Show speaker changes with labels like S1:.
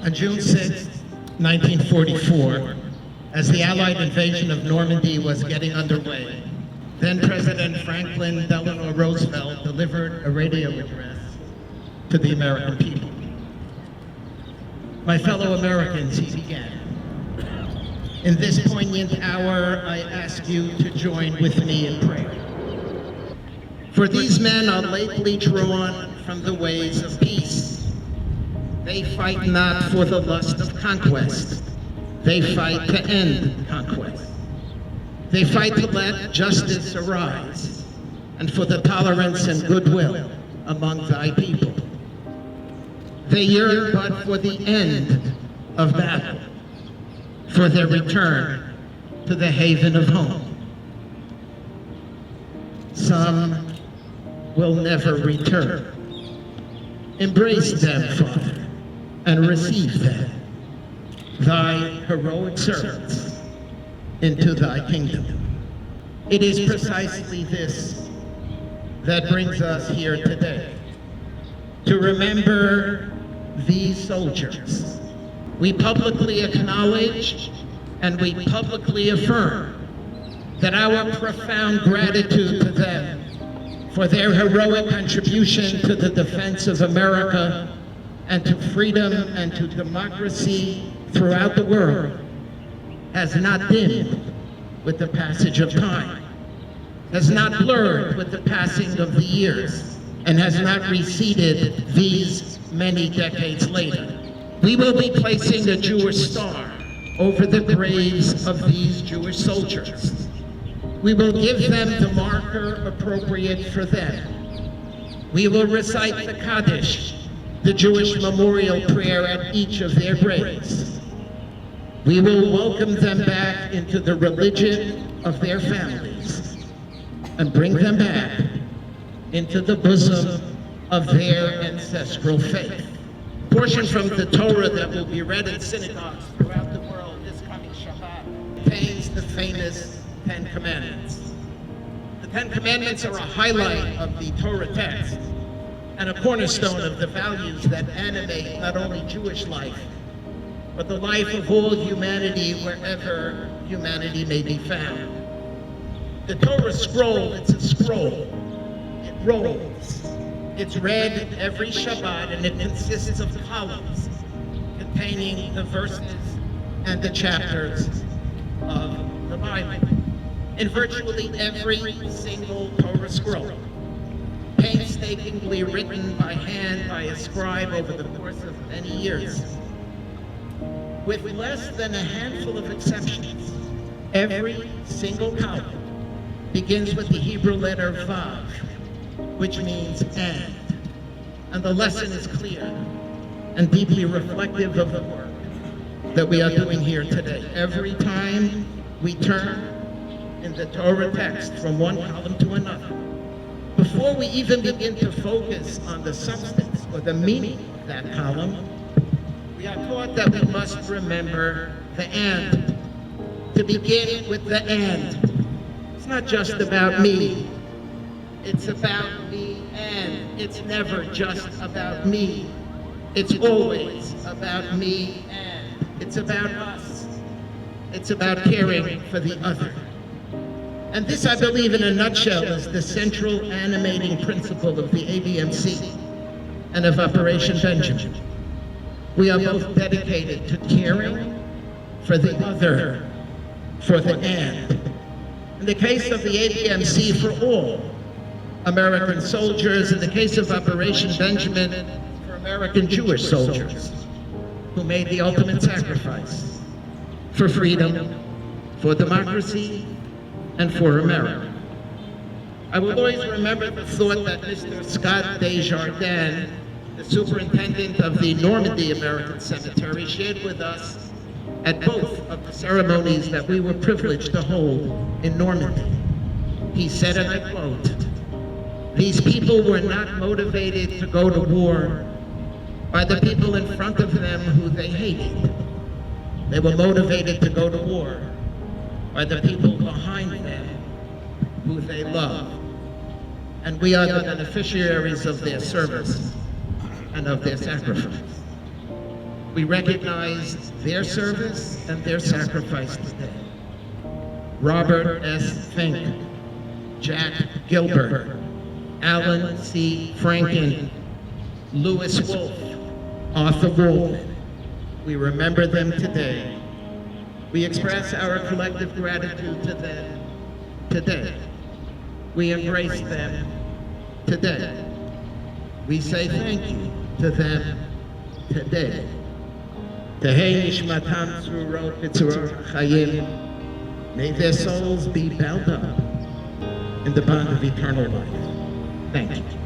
S1: On June 6, 1944, as the Allied invasion of Normandy was getting underway, then-President Franklin Delano Roosevelt delivered a radio address to the American people. My fellow Americans, he began. In this poignant hour, I ask you to join with me in prayer. For these men are lately drawn from the ways of peace. They fight not for the lust of conquest. They fight to end conquest. They fight to let justice arise and for the tolerance and goodwill among thy people. They yearn but for the end of battle, for their return to the haven of home. Some will never return. Embrace them, Father, and receive them, thy heroic servants, into thy kingdom. It is precisely this that brings us here today, to remember these soldiers. We publicly acknowledge and we publicly affirm that our profound gratitude to them for their heroic contribution to the defense of America and to freedom and to democracy throughout the world has not dimmed with the passage of time, has not blurred with the passing of the years, and has not receded these many decades later. We will be placing a Jewish star over the graves of these Jewish soldiers. We will give them the marker appropriate for them. We will recite the Kaddish, the Jewish memorial prayer at each of their graves. We will welcome them back into the religion of their families and bring them back into the bosom of their ancestral faith. A portion from the Torah that will be read in synagogues throughout the world this coming Shabbat contains the famous Ten Commandments. The Ten Commandments are a highlight of the Torah text and a cornerstone of the values that animate not only Jewish life, but the life of all humanity wherever humanity may be found. The Torah scroll, it's a scroll. It rolls. It's read every Shabbat, and it consists of columns containing the verses and the chapters of the Bible. In virtually every single Torah scroll, painstakingly written by hand by a scribe over the course of many years, with less than a handful of exceptions, every single column begins with the Hebrew letter Vav, which means and. And the lesson is clear and deeply reflective of the work that we are doing here today. Every time we turn in the Torah text from one column to another, before we even begin to focus on the substance or the meaning of that column, we are taught that we must remember the and. To begin with the and. It's not just about me. It's about me and. It's never just about me. It's always about me and. It's about us. It's about caring for the other. And this, I believe, in a nutshell, is the central animating principle of the ABMC and of Operation Benjamin. We are both dedicated to caring for the other, for the and. In the case of the ABMC, for all American soldiers. In the case of Operation Benjamin, for American Jewish soldiers who made the ultimate sacrifice for freedom, for democracy, and for America. I will always remember the thought that Mr. Scott Desjardins, the superintendent of the Normandy American Cemetery, shared with us at both of the ceremonies that we were privileged to hold in Normandy. He said, and I quote, "These people were not motivated to go to war by the people in front of them who they hated. They were motivated to go to war by the people behind them who they loved. And we are the beneficiaries of their service and of their sacrifice." We recognize their service and their sacrifice today. Robert S. Fink, Jack Gilbert, Alan C. Franken, Lewis Wolf, Arthur Waldman. We remember them today. We express our collective gratitude to them today. We embrace them today. We say thank you to them today. Tehei nishmatam tzurot b'tzurot chayim. May their souls be bound up in the bond of eternal life. Thank you.